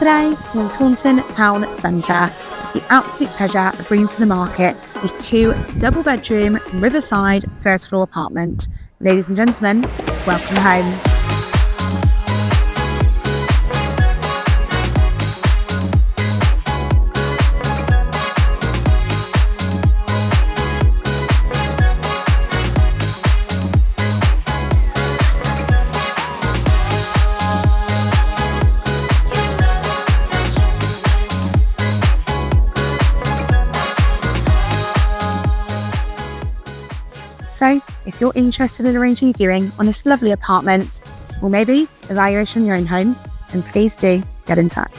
Today, we're in Taunton Town Centre with the absolute pleasure of bringing to the market this 2 double-bedroom riverside first-floor apartment. Ladies and gentlemen, welcome home. So, if you're interested in arranging a viewing on this lovely apartment, or maybe evaluation of your own home, then please do get in touch.